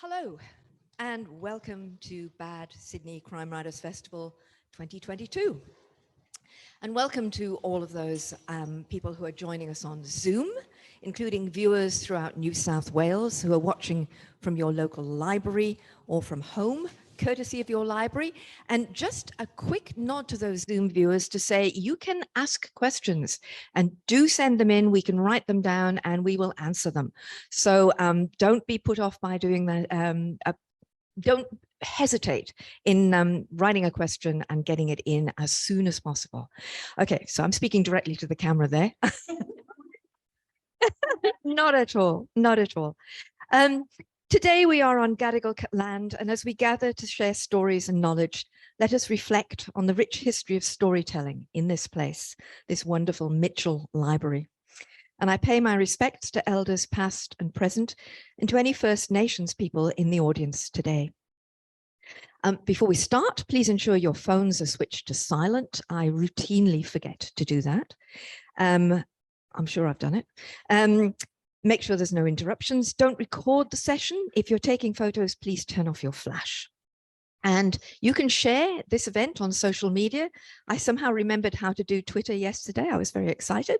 Hello, and welcome to Bad Sydney Crime Writers Festival 2022. And welcome to all of those people who are joining us on Zoom, including viewers throughout New South Wales who are watching from your local library or from home, courtesy of your library. And just a quick nod to those Zoom viewers to say you can ask questions and do send them in. We can write them down and we will answer them. So don't be put off by doing that. Don't hesitate in writing a question and getting it in as soon as possible. Okay, so I'm speaking directly to the camera there. Not at all, not at all. Today we are on Gadigal land, and as we gather to share stories and knowledge, let us reflect on the rich history of storytelling in this place, this wonderful Mitchell Library. And I pay my respects to elders past and present, and to any First Nations people in the audience today. Before we start, please ensure your phones are switched to silent. I routinely forget to do that. I'm sure I've done it. Make sure there's no interruptions. Don't record the session. If you're taking photos, please turn off your flash. And you can share this event on social media. I somehow remembered how to do Twitter yesterday. I was very excited.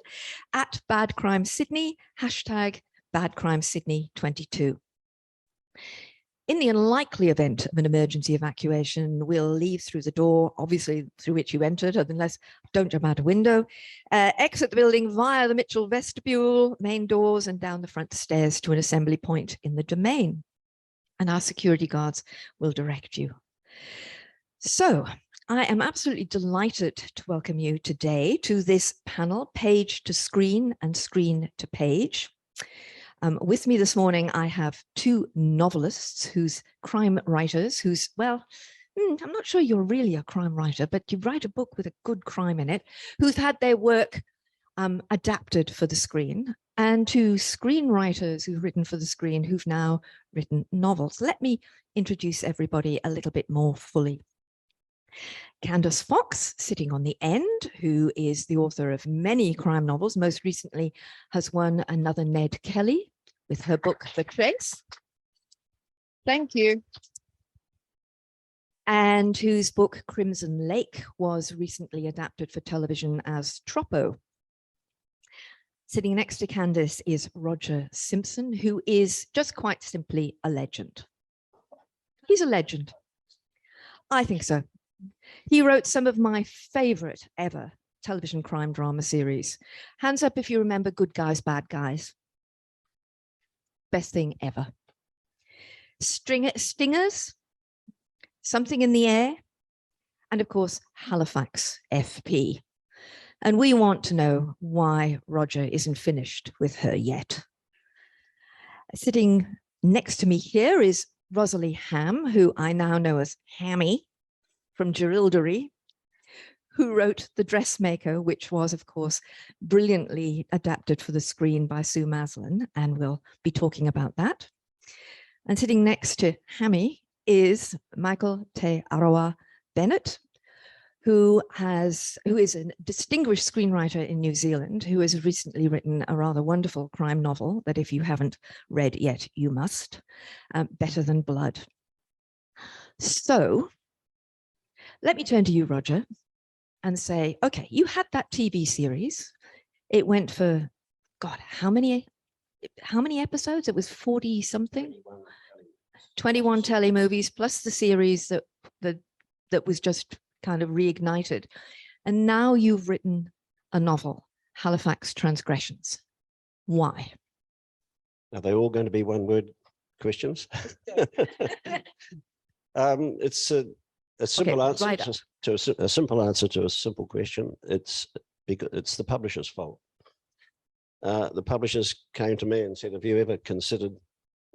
At Bad Crime Sydney, hashtag Bad Crime Sydney 22. In the unlikely event of an emergency evacuation, we'll leave through the door, obviously through which you entered, unless don't jump out a window, exit the building via the Mitchell vestibule, main doors, and down the front stairs to an assembly point in the domain. And our security guards will direct you. So I am absolutely delighted to welcome you today to this panel, Page to Screen and Screen to Page. With me this morning, I have two novelists crime writers who's, well, I'm not sure you're really a crime writer, but you write a book with a good crime in it, who's had their work adapted for the screen, and two screenwriters who've written for the screen who've now written novels. Let me introduce everybody a little bit more fully. Candice Fox, sitting on the end, who is the author of many crime novels, most recently has won another Ned Kelly with her book, The Chase. Thank you. And whose book, Crimson Lake, was recently adapted for television as Troppo. Sitting next to Candice is Roger Simpson, who is just quite simply a legend. He's a legend. I think so. He wrote some of my favorite ever television crime drama series. Hands up if you remember Good Guys, Bad Guys. Best thing ever. Stingers, Something in the Air, and of course, Halifax FP. And we want to know why Roger isn't finished with her yet. Sitting next to me here is Rosalie Ham, who I now know as Hammy from Jerilderie, who wrote The Dressmaker, which was, of course, brilliantly adapted for the screen by Sue Maslin, and we'll be talking about that. And sitting next to Hammy is Michael Te Arawa Bennett, who is a distinguished screenwriter in New Zealand, who has recently written a rather wonderful crime novel that if you haven't read yet, you must, Better Than Blood. So let me turn to you, Roger, and say, okay, you had that TV series. It went for, God, how many episodes? It was 40 something? 21 telly movies, plus the series that was just kind of reignited. And now you've written a novel, Halifax Transgressions. Why? Are they all going to be one-word questions? It's a simple answer to a simple answer to a simple question. It's because it's the publisher's fault. The publishers came to me and said, "Have you ever considered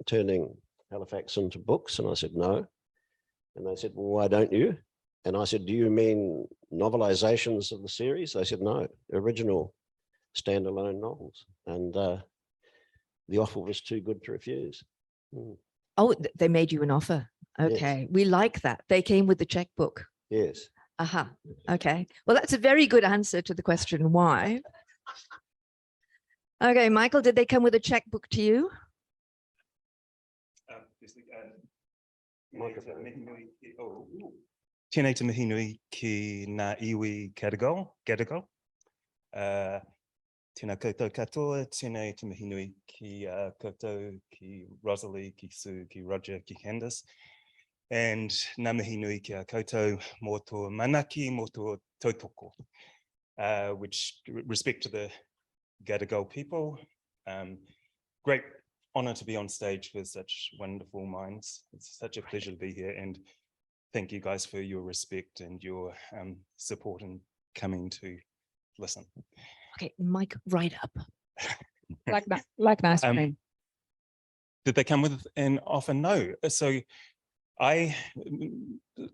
turning Halifax into books?" And I said, "No." And they said, "Well, why don't you?" And I said, "Do you mean novelizations of the series?" They said, "No, original standalone novels." And the offer was too good to refuse. Oh, they made you an offer. Okay, yes. We like that. They came with the checkbook. Yes. Aha. Okay. Well, that's a very good answer to the question why. Okay, Michael, did they come with a checkbook to you? Tēnei te mihi nui ki ngā iwi Gadigal. Tēnā koutou katoa, tēnei te mihi nui ki koutou, ki Rosalie, ki Sue, ki Roger, ki Candice. And ngā mihi nui ki a koutou mō tō manaki, mō tō tautoko, which respect to the Gadigal people. Great honor to be on stage with such wonderful minds. It's such a pleasure to be here, and thank you guys for your respect and your support in coming to listen. Okay, mic right up. Like an ice cream. Did they come with an offer? No. So I,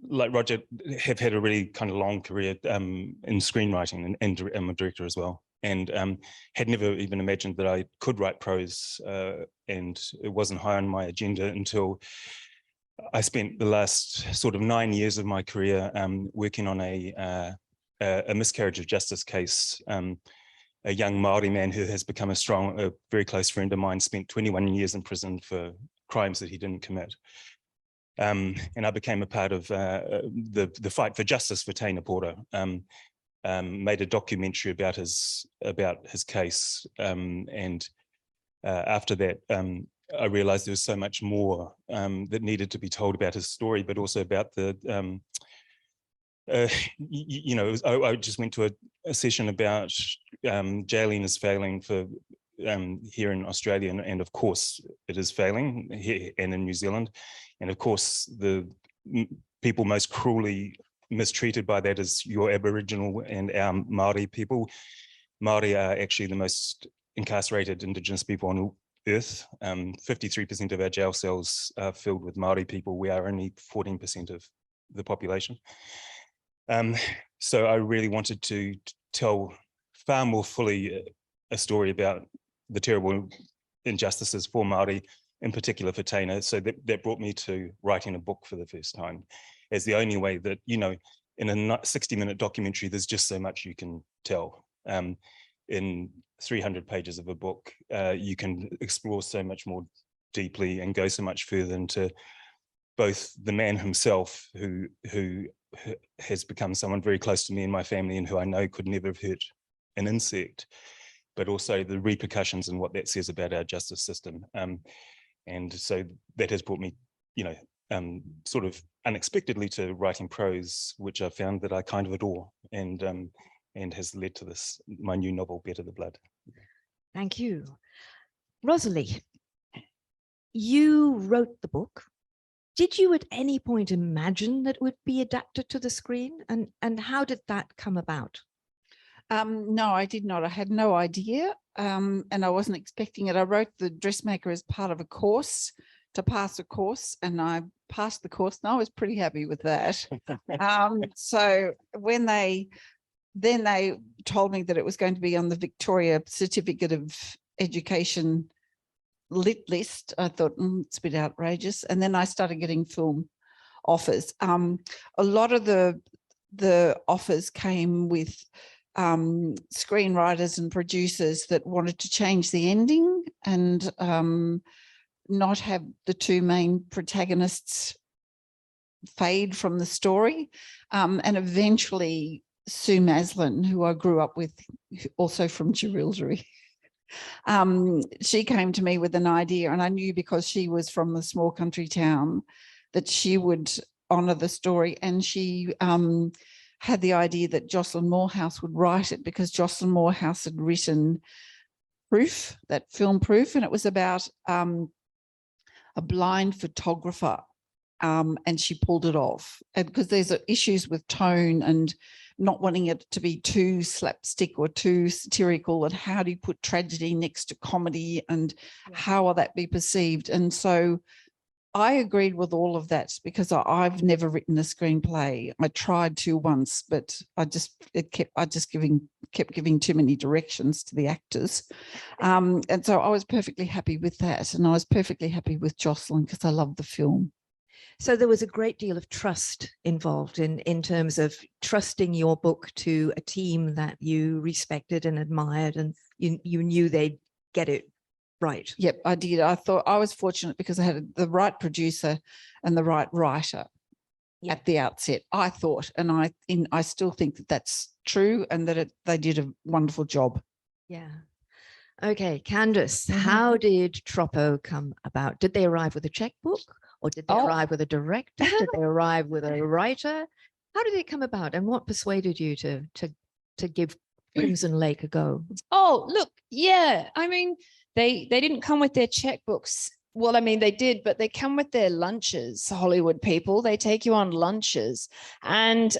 like Roger, have had a really kind of long career in screenwriting, and I'm a director as well, and had never even imagined that I could write prose, and it wasn't high on my agenda until I spent the last sort of 9 years of my career working on a miscarriage of justice case. A young Māori man who has become a very close friend of mine, spent 21 years in prison for crimes that he didn't commit. And I became a part of the fight for justice for Taina Porter. Made a documentary about his case, and after that, I realized there was so much more that needed to be told about his story, but also about the I just went to a session about jailing is failing for here in Australia, and of course it is failing here and in New Zealand, and of course the people most cruelly mistreated by that is your Aboriginal and our Māori people. Māori are actually the most incarcerated Indigenous people on earth. 53% of our jail cells are filled with Māori people. We are only 14% of the population. So I really wanted to tell far more fully a story about the terrible injustices for Māori, in particular for Taina. So that brought me to writing a book for the first time, as the only way that, in a 60-minute documentary, there's just so much you can tell. In 300 pages of a book, you can explore so much more deeply and go so much further into both the man himself, who has become someone very close to me and my family, and who I know could never have hurt an insect, but also the repercussions and what that says about our justice system. And so that has brought me, sort of unexpectedly to writing prose, which I found that I kind of adore, and has led to this, my new novel, Better the Blood. Thank you. Rosalie, you wrote the book. Did you at any point imagine that it would be adapted to the screen? And how did that come about? No, I did not. I had no idea, and I wasn't expecting it. I wrote the Dressmaker as part of a course, to pass a course, and I passed the course, and I was pretty happy with that. So when they told me that it was going to be on the Victoria Certificate of Education lit list, I thought, it's a bit outrageous. And then I started getting film offers. A lot of the offers came with screenwriters and producers that wanted to change the ending and not have the two main protagonists fade from the story. And eventually Sue Maslin, who I grew up with, also from Jerilderie, she came to me with an idea, and I knew because she was from a small country town that she would honour the story, and she had the idea that Jocelyn Moorhouse would write it, because Jocelyn Moorhouse had written Proof, that film Proof, and it was about a blind photographer, and she pulled it off, and because there's issues with tone and not wanting it to be too slapstick or too satirical, and how do you put tragedy next to comedy, and how will that be perceived? And so I agreed with all of that, because I've never written a screenplay. I tried to once, but I kept giving too many directions to the actors. And so I was perfectly happy with that. And I was perfectly happy with Jocelyn, because I love the film. So there was a great deal of trust involved in terms of trusting your book to a team that you respected and admired, and you knew they'd get it Right. Yep, I did. I thought I was fortunate because I had the right producer and the right writer at the outset, I thought, and I still think that that's true, and that they did a wonderful job. Yeah. Okay, Candice, how did Troppo come about? Did they arrive with a checkbook, or did they arrive with a director? Did they arrive with a writer? How did it come about, and what persuaded you to give Crimson Lake a go? Oh, look, yeah. I mean, they didn't come with their checkbooks. Well, I mean, they did, but they come with their lunches, Hollywood people. They take you on lunches. And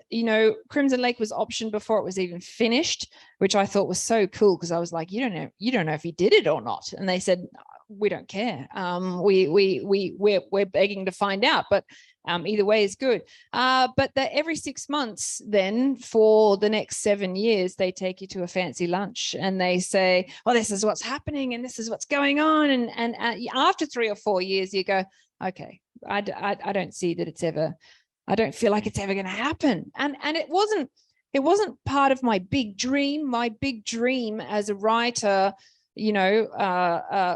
you know, Crimson Lake was optioned before it was even finished, which I thought was so cool, because I was like, you don't know if he did it or not. And they said, we don't care. We're begging to find out, but either way is good. But every 6 months, then for the next 7 years, they take you to a fancy lunch and they say, "Oh, this is what's happening and this is what's going on." And after 3 or 4 years, you go, "Okay, I don't see that it's ever. I don't feel like it's ever going to happen." And it wasn't part of my big dream. My big dream as a writer, you know,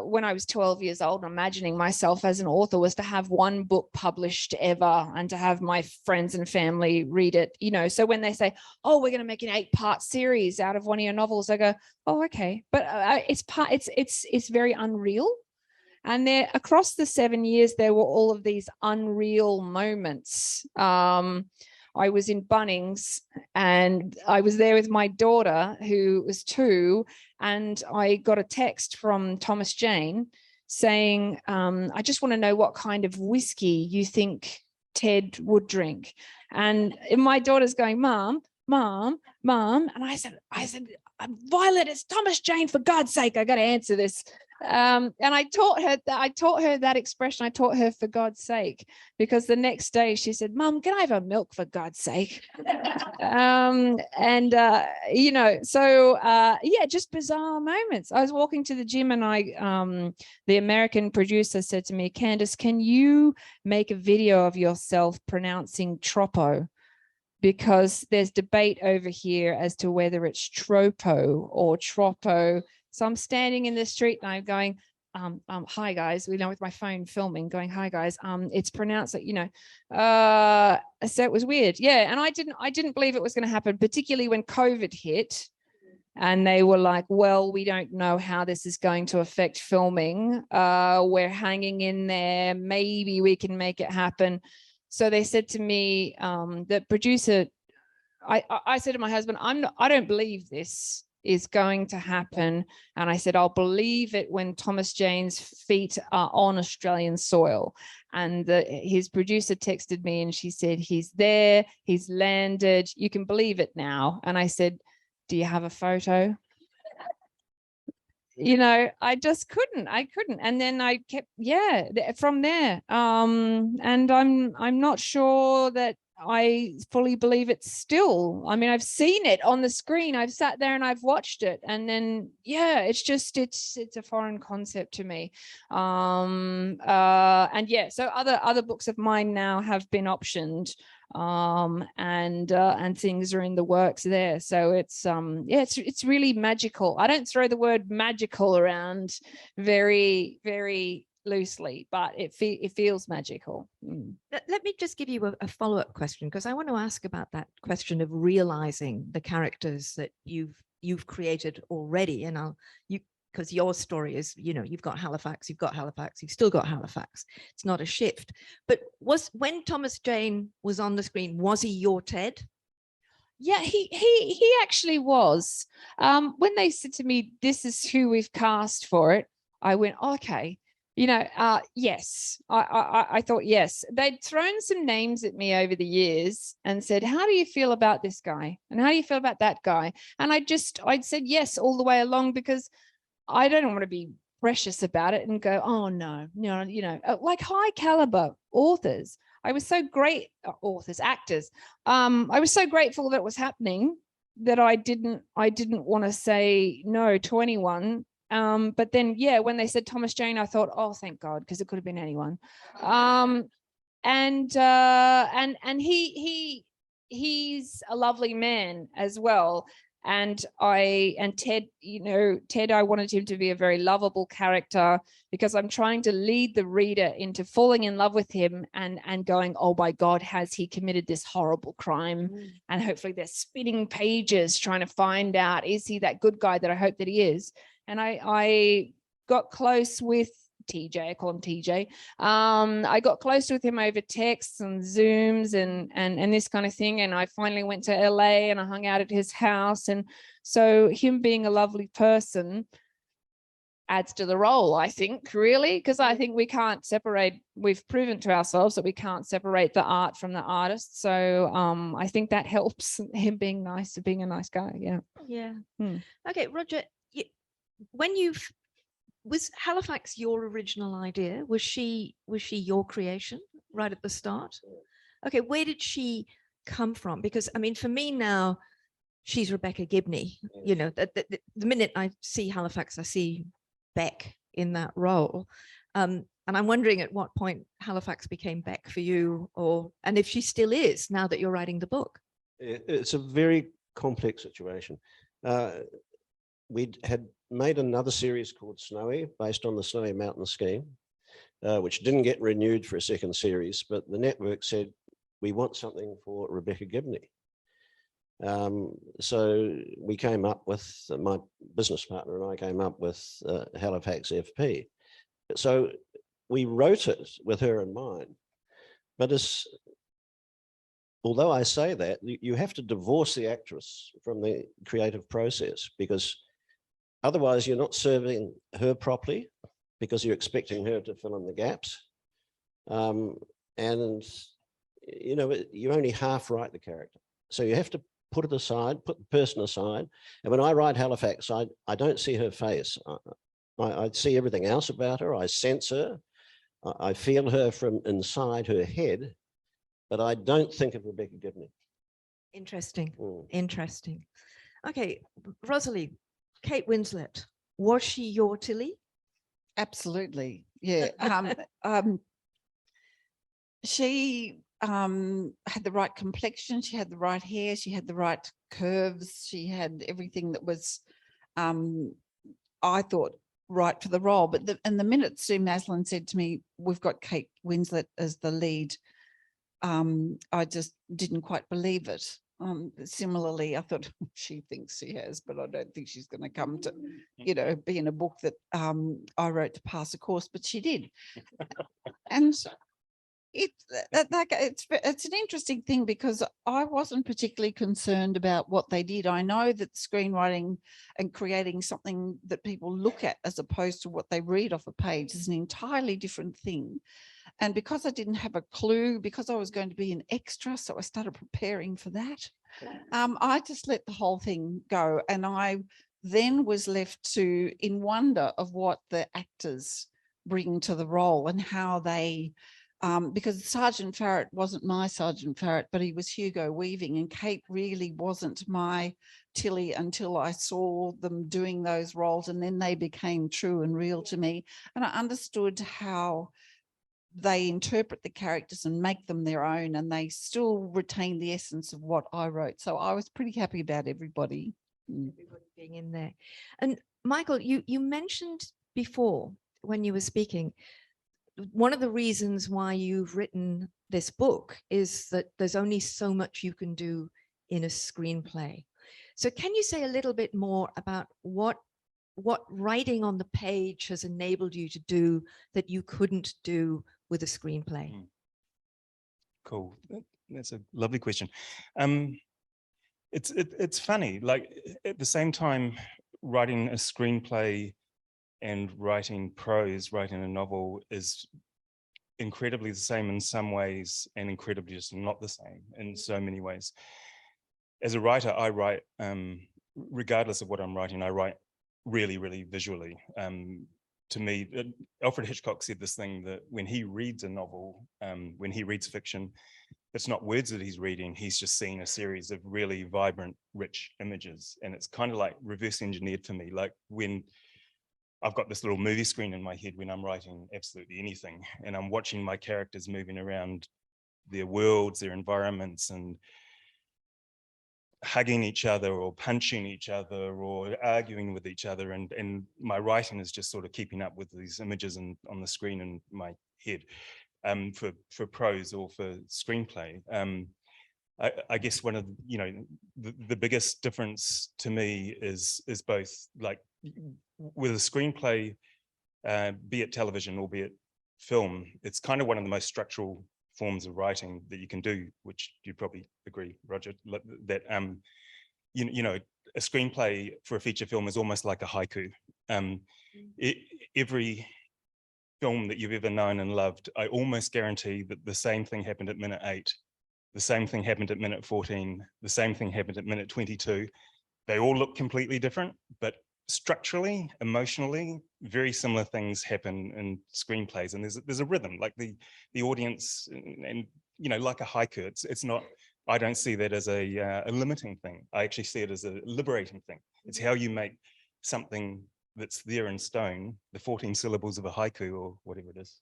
when I was 12 years old, imagining myself as an author, was to have one book published ever and to have my friends and family read it, you know. So when they say, "Oh, we're going to make an 8-part series out of one of your novels," I go, "Oh, okay." But it's very unreal. And there, across the 7 years, there were all of these unreal moments. I was in Bunnings and I was there with my daughter, who was 2, and I got a text from Thomas Jane saying, "I just want to know what kind of whiskey you think Ted would drink." And my daughter's going, "Mom, Mom, Mom." And I said, "Violet, it's Thomas Jane, for God's sake, I got to answer this." And I taught her that expression. I taught her "for God's sake," because the next day she said, "Mum, can I have a milk, for God's sake?" You know, so yeah, just bizarre moments. I was walking to the gym and the American producer said to me, "Candice, can you make a video of yourself pronouncing Troppo? Because there's debate over here as to whether it's Troppo or Troppo." So I'm standing in the street and I'm going, "Hi guys," you know, with my phone filming, going, "Hi guys, it's pronounced like, you know." So it was weird. Yeah. And I didn't believe it was going to happen, particularly when COVID hit. And they were like, "Well, we don't know how this is going to affect filming. We're hanging in there. Maybe we can make it happen." So they said to me, the producer, I said to my husband, I don't believe this is going to happen. And I said, "I'll believe it when Thomas Jane's feet are on Australian soil." And his producer texted me and she said, "He's there, he's landed, you can believe it now." And I said, "Do you have a photo?" You know, I just couldn't. And then I kept, from there. And I'm not sure that I fully believe it still. I mean, I've seen it on the screen. I've sat there and I've watched it. And then, yeah, it's a foreign concept to me. And yeah, so other books of mine now have been optioned. And things are in the works there. So it's it's really magical. I don't throw the word magical around very, very loosely, but it feels magical. Let me just give you a follow-up question, because I want to ask about that question of realizing the characters that you've created already. And because your story is, you know, you've got Halifax, you've still got Halifax. It's not a shift. But when Thomas Jane was on the screen, was he your Ted? Yeah, he actually was. When they said to me, "This is who we've cast for it," I went, "Okay." You know, yes, I thought yes. They'd thrown some names at me over the years and said, "How do you feel about this guy? And how do you feel about that guy?" And I'd said yes all the way along, because I don't want to be precious about it and go, "Oh no, you know," like high caliber authors. I was so great, actors. I was so grateful that it was happening that I didn't want to say no to anyone. But then, yeah, when they said Thomas Jane, I thought, "Oh, thank God," because it could have been anyone. And he's a lovely man as well. And Ted, Ted, I wanted him to be a very lovable character, because I'm trying to lead the reader into falling in love with him and going, oh my God, has he committed this horrible crime? And hopefully they're spinning pages trying to find out, is he that good guy that I hope that he is? And I got close with TJ, I call him TJ. I got close with him over texts and Zooms and this kind of thing. And I finally went to LA and I hung out at his house. And so him being a lovely person adds to the role, I think, really, because I think we can't separate. We've proven to ourselves that we can't separate the art from the artist. So I think that helps, him being nice, to being a nice guy. Yeah. Yeah. Okay, Roger, was Halifax your original idea? Was she your creation right at the start? Okay, where did she come from? Because I mean, for me now, she's Rebecca Gibney. You know, the minute I see Halifax, I see Beck in that role. And I'm wondering at what point Halifax became Beck for you, and if she still is now that you're writing the book. It's a very complex situation. We had made another series called Snowy, based on the Snowy Mountain scheme, which didn't get renewed for a second series, but the network said, we want something for Rebecca Gibney. So we came up with, my business partner and I came up with Halifax FP. So we wrote it with her in mind, but although I say that, you have to divorce the actress from the creative process, because otherwise you're not serving her properly, because you're expecting her to fill in the gaps. And, you know, you only half write the character. So you have to put it aside, put the person aside. And when I write Halifax, I don't see her face. I see everything else about her. I sense her. I feel her from inside her head, but I don't think of Rebecca Gibney. Interesting. Interesting. Okay, Rosalie, Kate Winslet, was she your Tilly? Absolutely. Yeah. She had the right complexion. She had the right hair. She had the right curves. She had everything that was, I thought, right for the role. But the minute Sue Maslin said to me, we've got Kate Winslet as the lead, I just didn't quite believe it. Similarly, I thought she thinks she has, but I don't think she's going to come to, be in a book that I wrote to pass a course, but she did. And it's an interesting thing, because I wasn't particularly concerned about what they did. I know that screenwriting and creating something that people look at as opposed to what they read off a page is an entirely different thing. And because I didn't have a clue, because I was going to be an extra, so I started preparing for that. I just let the whole thing go. And I then was left in wonder of what the actors bring to the role and how they, because Sergeant Farrett wasn't my Sergeant Farrett, but he was Hugo Weaving, and Kate really wasn't my Tilly until I saw them doing those roles, and then they became true and real to me. And I understood how they interpret the characters and make them their own, and they still retain the essence of what I wrote. So I was pretty happy about everybody being in there. And Michael, you mentioned before when you were speaking, one of the reasons why you've written this book is that there's only so much you can do in a screenplay. So can you say a little bit more about what writing on the page has enabled you to do that you couldn't do with a screenplay? Cool. That's a lovely question. It's funny, like at the same time, writing a screenplay and writing prose, writing a novel is incredibly the same in some ways and incredibly just not the same in so many ways. As a writer, I write, regardless of what I'm writing, I write really, really visually. To me, Alfred Hitchcock said this thing that when he reads a novel, when he reads fiction, it's not words that he's reading, he's just seeing a series of really vibrant, rich images. And it's kind of like reverse engineered for me. Like when I've got this little movie screen in my head when I'm writing absolutely anything, and I'm watching my characters moving around their worlds, their environments, and hugging each other or punching each other or arguing with each other, and my writing is just sort of keeping up with these images on the screen in my head. For prose or for screenplay, I guess one of the biggest difference to me is both, like, with a screenplay, be it television or be it film, it's kind of one of the most structural forms of writing that you can do, which you'd probably agree, Roger, that a screenplay for a feature film is almost like a haiku. Every film that you've ever known and loved, I almost guarantee that the same thing happened at minute 8, the same thing happened at minute 14, the same thing happened at minute 22. They all look completely different, but structurally, emotionally, very similar things happen in screenplays, and there's a rhythm, like the audience, and like a haiku. It's not. I don't see that as a limiting thing. I actually see it as a liberating thing. It's how you make something that's there in stone, the 14 syllables of a haiku or whatever it is.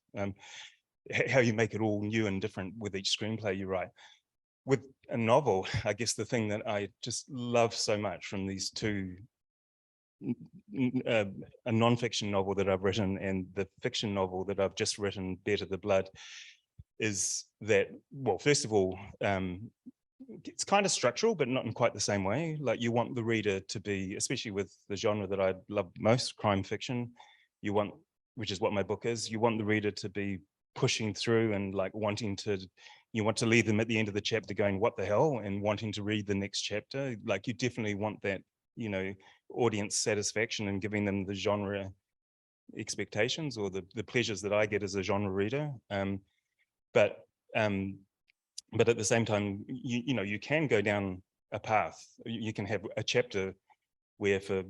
How you make it all new and different with each screenplay you write. With a novel, I guess the thing that I just love so much from these two, a non-fiction novel that I've written and the fiction novel that I've just written, Better the Blood, is that, well, first of all, it's kind of structural, but not in quite the same way. Like, you want the reader to be, especially with the genre that I love most, crime fiction, you want, which is what my book is, you want the reader to be pushing through and like you want to leave them at the end of the chapter going, what the hell, and wanting to read the next chapter. Like, you definitely want that, audience satisfaction and giving them the genre expectations or the pleasures that I get as a genre reader. But at the same time, you can go down a path. You can have a chapter where for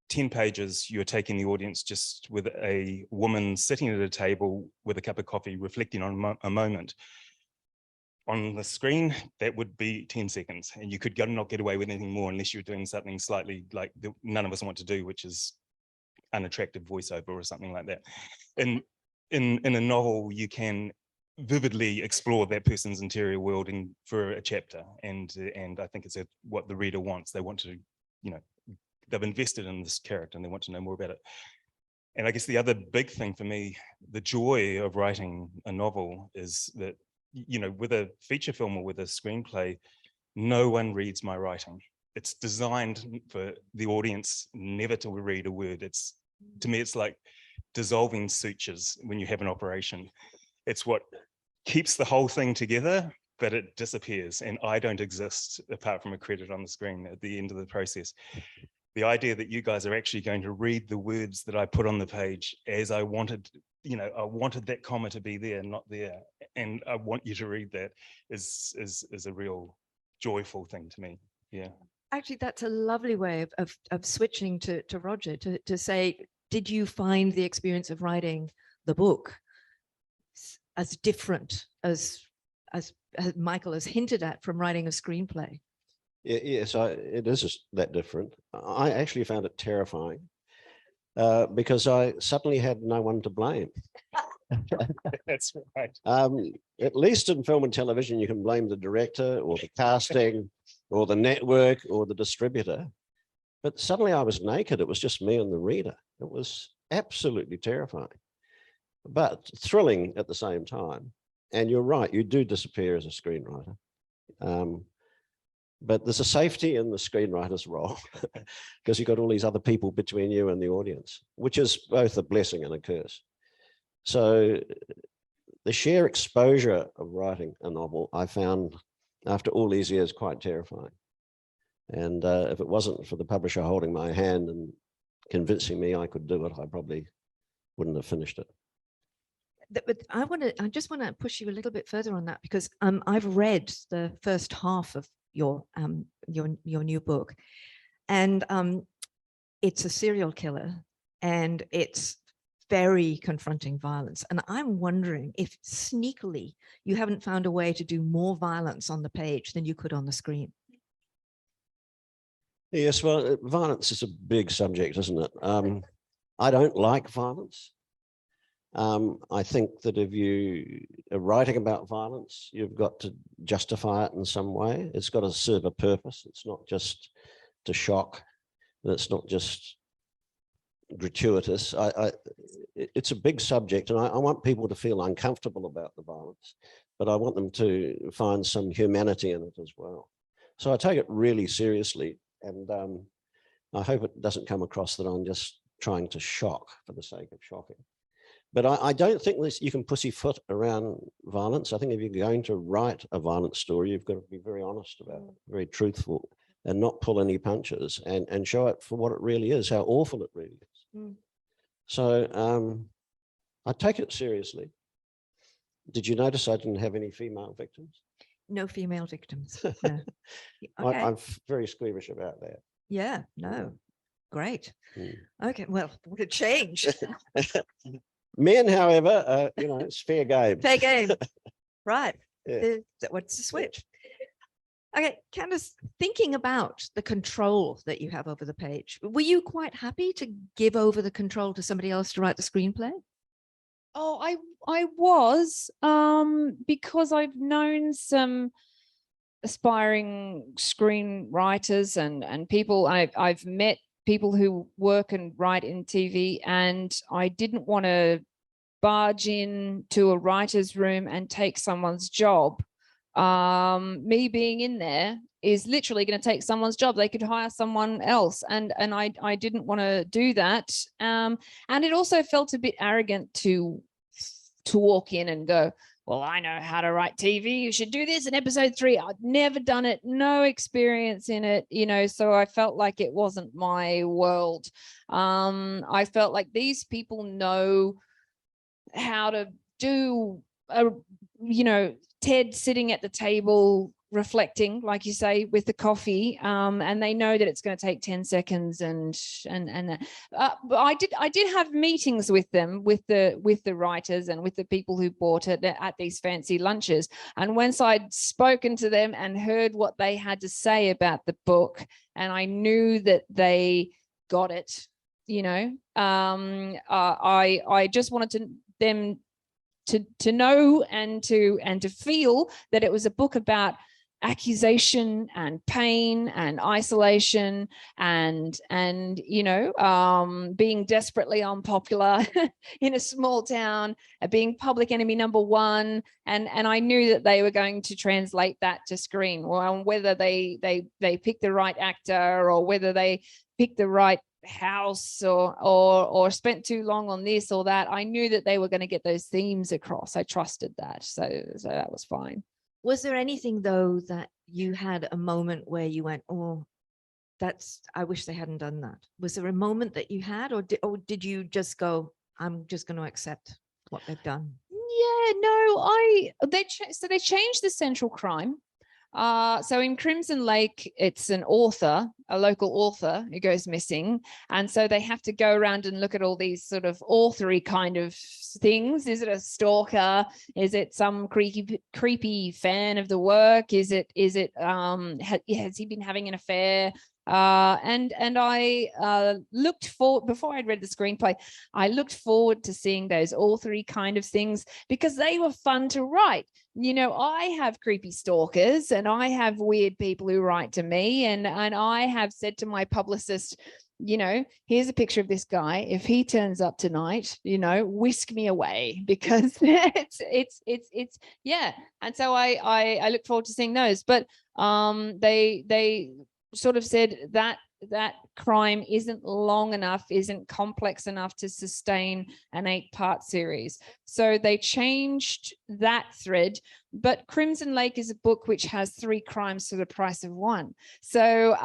10 pages you're taking the audience just with a woman sitting at a table with a cup of coffee reflecting on a moment. On the screen, that would be 10 seconds, and you could not get away with anything more unless you're doing something slightly like none of us want to do, which is unattractive voiceover or something like that. In a novel, you can vividly explore that person's interior world for a chapter, and I think it's what the reader wants. They want to, they've invested in this character and they want to know more about it. And I guess the other big thing for me, the joy of writing a novel, is that with a feature film or with a screenplay, no one reads my writing. It's designed for the audience never to read a word. To me, it's like dissolving sutures when you have an operation. It's what keeps the whole thing together, but it disappears, and I don't exist apart from a credit on the screen at the end of the process. The idea that you guys are actually going to read the words that I put on the page as I wanted, I wanted that comma to be there, not there, and I want you to read that, is a real joyful thing to me. Yeah. Actually, that's a lovely way of switching to Roger, to say, did you find the experience of writing the book as different as Michael has hinted at from writing a screenplay? Yes, it is just that different. I actually found it terrifying because I suddenly had no one to blame. That's right. At least in film and television, you can blame the director or the casting or the network or the distributor. But suddenly I was naked. It was just me and the reader. It was absolutely terrifying, but thrilling at the same time. And you're right, you do disappear as a screenwriter. But there's a safety in the screenwriter's role because you've got all these other people between you and the audience, which is both a blessing and a curse. So the sheer exposure of writing a novel, I found after all these years quite terrifying. And if it wasn't for the publisher holding my hand and convincing me I could do it, I probably wouldn't have finished it. But I just want to push you a little bit further on that, because I've read the first half of your new book, and it's a serial killer, and it's very confronting violence. And I'm wondering if sneakily you haven't found a way to do more violence on the page than you could on the screen. Yes, well, violence is a big subject, isn't it? I don't like violence. I think that if you are writing about violence, you've got to justify it in some way. It's got to serve a purpose. It's not just to shock. It's not just gratuitous. It's a big subject, and I want people to feel uncomfortable about the violence, but I want them to find some humanity in it as well. So I take it really seriously, and I hope it doesn't come across that I'm just trying to shock for the sake of shocking. But I don't think you can pussyfoot around violence. I think if you're going to write a violent story, you've got to be very honest about it, very truthful, and not pull any punches, and show it for what it really is, how awful it really is. So I take it seriously. Did you notice I didn't have any female victims? No female victims. No. Okay. I'm very squeamish about that. Yeah, no. Great. Okay, well, what a change. Men, however, you know, it's fair game. Fair game. Right. Yeah. What's the switch? Okay, Candice, thinking about the control that you have over the page, were you quite happy to give over the control to somebody else to write the screenplay? Oh, I was, because I've known some aspiring screenwriters and people. I've met people who work and write in TV, and I didn't want to barge in to a writer's room and take someone's job. Me being in there is literally going to take someone's job. They could hire someone else, and I didn't want to do that. And it also felt a bit arrogant to walk in and go, well, I know how to write TV. You should do this in episode 3. I'd never done it, no experience in it, you know, so I felt like it wasn't my world. I felt like these people know how to do Ted sitting at the table reflecting, like you say, with the coffee, and they know that it's going to take 10 seconds but I did have meetings with them, with the writers and with the people who bought it at these fancy lunches, and once I'd spoken to them and heard what they had to say about the book, and I knew that they got it, you know, I just wanted them to know and to feel that it was a book about accusation and pain and isolation and you know, being desperately unpopular in a small town, being public enemy #1, and I knew that they were going to translate that to screen. Well, whether they picked the right actor or whether they picked the right house or spent too long on this or that, I knew that they were going to get those themes across. I trusted that, so that was fine. Was there anything though that you had a moment where you went, oh, I wish they hadn't done that? Was there a moment that you had, or did you just go, I'm just going to accept what they've done? Yeah, no, they changed the central crime. So in Crimson Lake, it's an author, a local author who goes missing. And so they have to go around and look at all these sort of authory kind of things. Is it a stalker? Is it some creepy fan of the work? Has he been having an affair? And I looked forward, before I'd read the screenplay, I looked forward to seeing those authory kind of things because they were fun to write. You know, I have creepy stalkers and I have weird people who write to me, and I have said to my publicist, you know, here's a picture of this guy. If he turns up tonight, you know, whisk me away, because it's yeah. And so I look forward to seeing those. But they sort of said that crime isn't long enough, isn't complex enough to sustain an 8-part series. So they changed that thread. But Crimson Lake is a book which has 3 crimes for the price of 1. So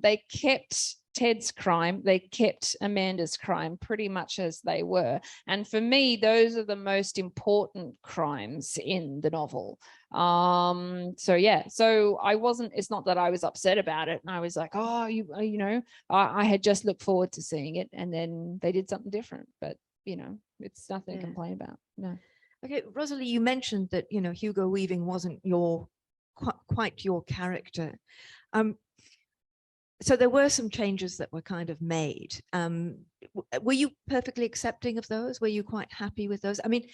they kept Ted's crime, they kept Amanda's crime pretty much as they were. And for me, those are the most important crimes in the novel. So yeah, so I wasn't, it's not that I was upset about it and I was like, oh, you know, I had just looked forward to seeing it, and then they did something different. But you know, it's nothing to complain about. No. Okay, Rosalie, you mentioned that, you know, Hugo Weaving wasn't quite your character. So there were some changes that were kind of made. Were you perfectly accepting of those? Were you quite happy with those? I mean,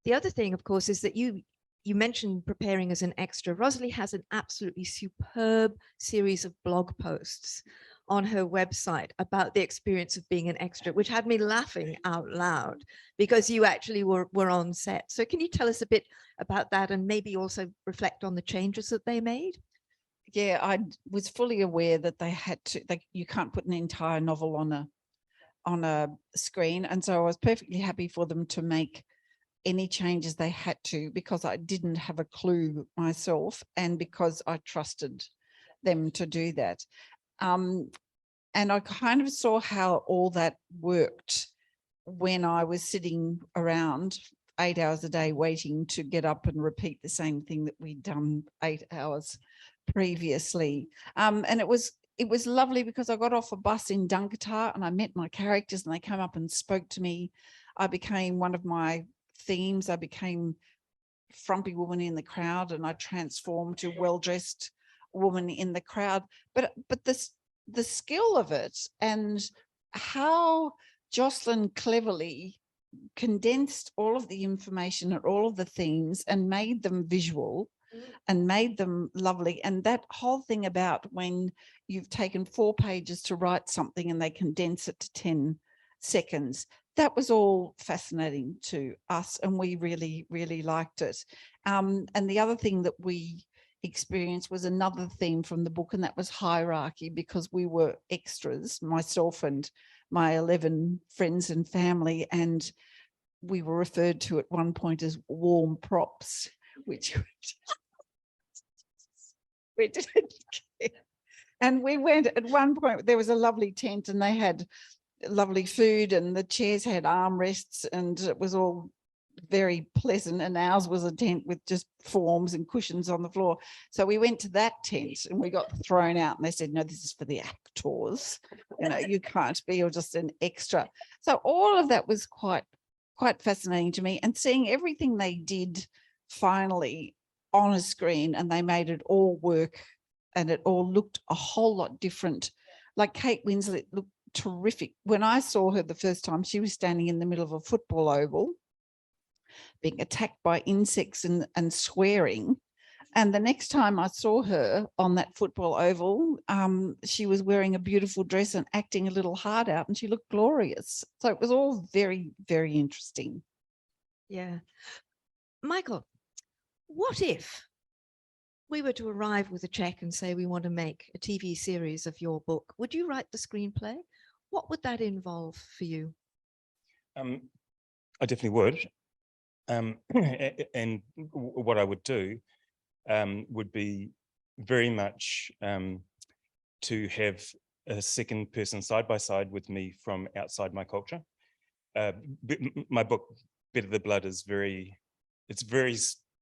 the other thing, of course, is that you mentioned preparing as an extra. Rosalie has an absolutely superb series of blog posts on her website about the experience of being an extra, which had me laughing out loud because you actually were on set. So can you tell us a bit about that and maybe also reflect on the changes that they made? Yeah, I was fully aware that they had to, you can't put an entire novel on a screen. And so I was perfectly happy for them to make any changes they had to, because I didn't have a clue myself and because I trusted them to do that. And I kind of saw how all that worked when I was sitting around 8 hours a day waiting to get up and repeat the same thing that we'd done 8 hours previously. And it was lovely because I got off a bus in Dunkertar and I met my characters and they came up and spoke to me. I became one of my themes. I became frumpy woman in the crowd and I transformed to well-dressed woman in the crowd. But the skill of it and how Jocelyn cleverly condensed all of the information and all of the themes and made them visual and made them lovely. And that whole thing about when you've taken 4 pages to write something and they condense it to 10 seconds, that was all fascinating to us and we really, really liked it. And the other thing that we experienced was another theme from the book, and that was hierarchy, because we were extras, myself and my 11 friends and family, and we were referred to at one point as warm props, which we didn't care. And we went at one point, there was a lovely tent and they had lovely food and the chairs had armrests and it was all very pleasant, and ours was a tent with just forms and cushions on the floor. So we went to that tent and we got thrown out and they said, no, this is for the actors, you know, you can't be, you're just an extra. So all of that was quite fascinating to me, and seeing everything they did finally on a screen and they made it all work and it all looked a whole lot different. Like Kate Winslet looked terrific. When I saw her the first time, she was standing in the middle of a football oval being attacked by insects and swearing. And the next time I saw her on that football oval, she was wearing a beautiful dress and acting a little hard out and she looked glorious. So it was all very, very interesting. Yeah. Michael, what if we were to arrive with a check and say we want to make a TV series of your book? Would you write the screenplay? What would that involve for you? I definitely would. And what I would do would be very much to have a second person side by side with me from outside my culture. My book, Better the Blood, is very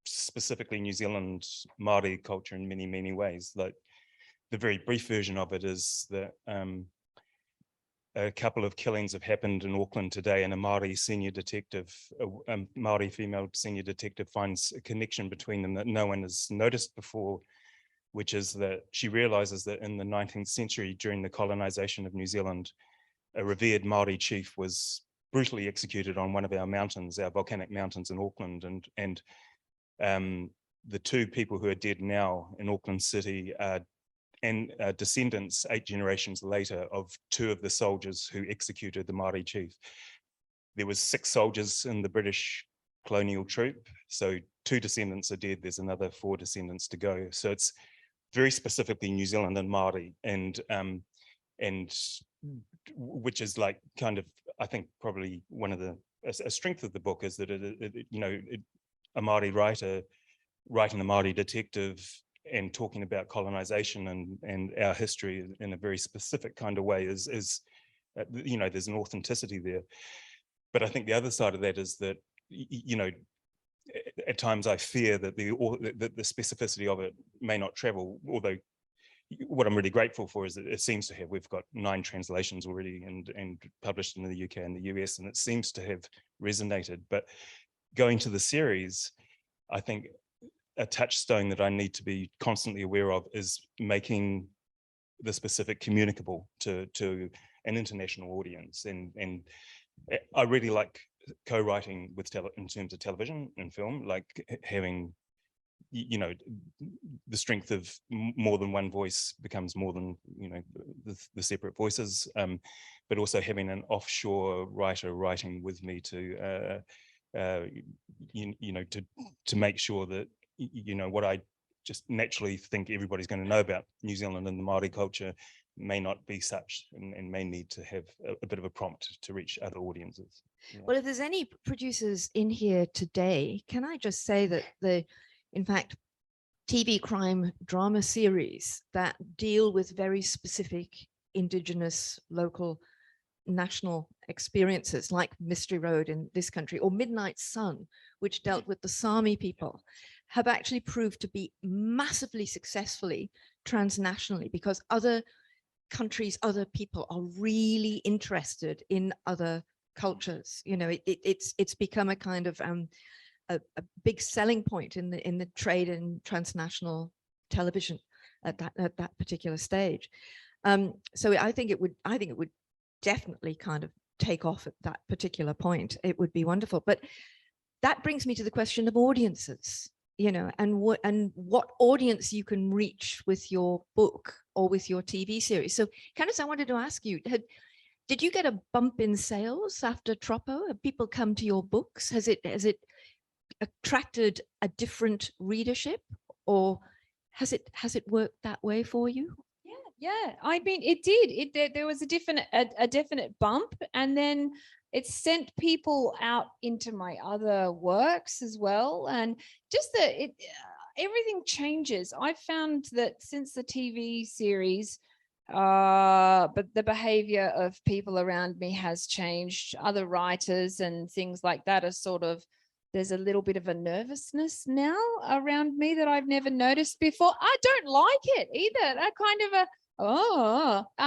specifically New Zealand Māori culture in many, many ways. Like the very brief version of it is that a couple of killings have happened in Auckland today, and a Māori senior detective, a Māori female senior detective, finds a connection between them that no one has noticed before, which is that she realizes that in the 19th century, during the colonization of New Zealand, a revered Māori chief was brutally executed on one of our mountains, our volcanic mountains in Auckland, and the 2 people who are dead now in Auckland City are descendants 8 generations later of 2 of the soldiers who executed the Māori chief. There was 6 soldiers in the British colonial troop, so 2 descendants are dead. There's another 4 descendants to go. So it's very specifically New Zealand and Māori, and which is like kind of, I think probably one of a strength of the book is that a Māori writer writing a Māori detective and talking about colonization and our history in a very specific kind of way is there's an authenticity there. But I think the other side of that is that, at times I fear that the specificity of it may not travel, although what I'm really grateful for is that it seems to have. We've got 9 translations already and published in the UK and the US, and it seems to have resonated. But going to the series, I think a touchstone that I need to be constantly aware of is making the specific communicable to an international audience. And I really like co-writing with in terms of television and film, like having, you know, the strength of more than one voice becomes more than, you know, the separate voices, but also having an offshore writer writing with me to you know, to make sure that, you know, what I just naturally think everybody's going to know about New Zealand and the Māori culture may not be such, and may need to have a bit of a prompt to reach other audiences. Yeah. Well, if there's any producers in here today, can I just say that in fact, TV crime drama series that deal with very specific Indigenous, local, national experiences, like Mystery Road in this country, or Midnight Sun, which dealt with the Sami people, have actually proved to be massively successfully transnationally, because other countries, other people are really interested in other cultures. You know, it's become a kind of a big selling point in the trade in transnational television at that particular stage. So I think it would definitely kind of take off at that particular point. It would be wonderful. But that brings me to the question of audiences, you know, and what audience you can reach with your book or with your TV series. So Candice, I wanted to ask you, did you get a bump in sales after Troppo? Have people come to your books? Has it attracted a different readership, or has it worked that way for you? Yeah, I mean, it did. There was a definite bump, and then it sent people out into my other works as well. And just everything changes. I found that since the TV series, but the behavior of people around me has changed. Other writers and things like that are sort of, there's a little bit of a nervousness now around me that I've never noticed before. I don't like it either. That kind of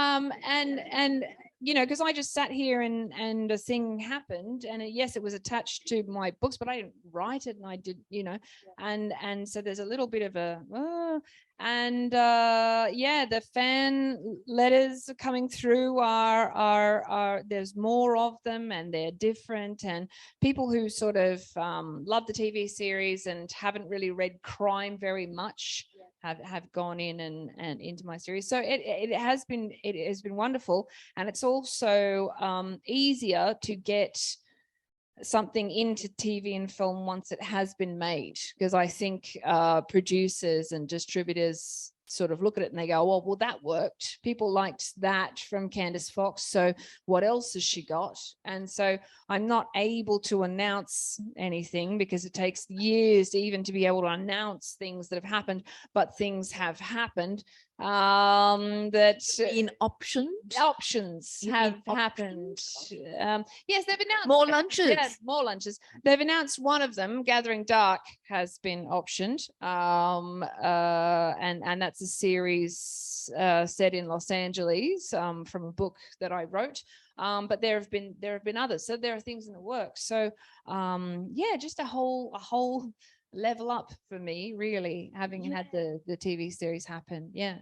and you know, because I just sat here and a thing happened, and yes, it was attached to my books, but I didn't write it, and I did, you know, and so there's a little bit of a yeah, the fan letters coming through are there's more of them, and they're different, and people who sort of love the TV series and haven't really read crime very much have gone in and into my series. So it has been wonderful, and it's also easier to get something into TV and film once it has been made, because I think producers and distributors sort of look at it and they go, oh, well, that worked. People liked that from Candice Fox, so what else has she got? And so I'm not able to announce anything because it takes years even to be able to announce things that have happened, but things have happened that in options have happened. Yes, they've announced more lunches. Yes, more lunches. They've announced one of them, Gathering Dark, has been optioned, and that's a series set in Los Angeles from a book that I wrote. But there have been others, so there are things in the works. So yeah, just a whole level up for me, really, having had the TV series happen. Yeah.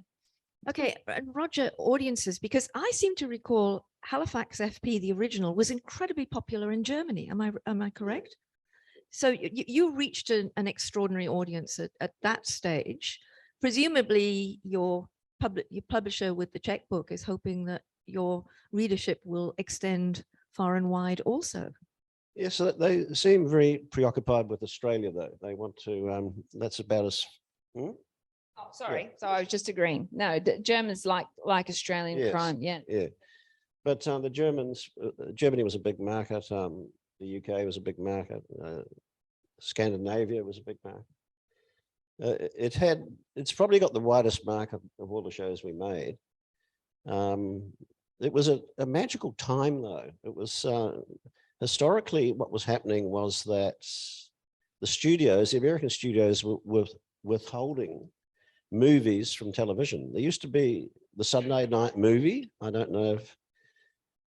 Okay, and Roger, audiences, because I seem to recall Halifax FP, the original, was incredibly popular in Germany. Am I correct? So you reached an extraordinary audience at that stage. Presumably your publisher with the checkbook is hoping that your readership will extend far and wide also. Yes, so they seem very preoccupied with Australia, though. They want to, that's about as... Oh, sorry. Yeah. So I was just agreeing. No, Germans like Australian crime. Yeah. Yeah. But the Germans, Germany was a big market. The UK was a big market. Scandinavia was a big market. It's probably got the widest market of all the shows we made. It was a magical time, though. It was historically what was happening was that the American studios were withholding movies from television. There used to be the Sunday night movie. I don't know if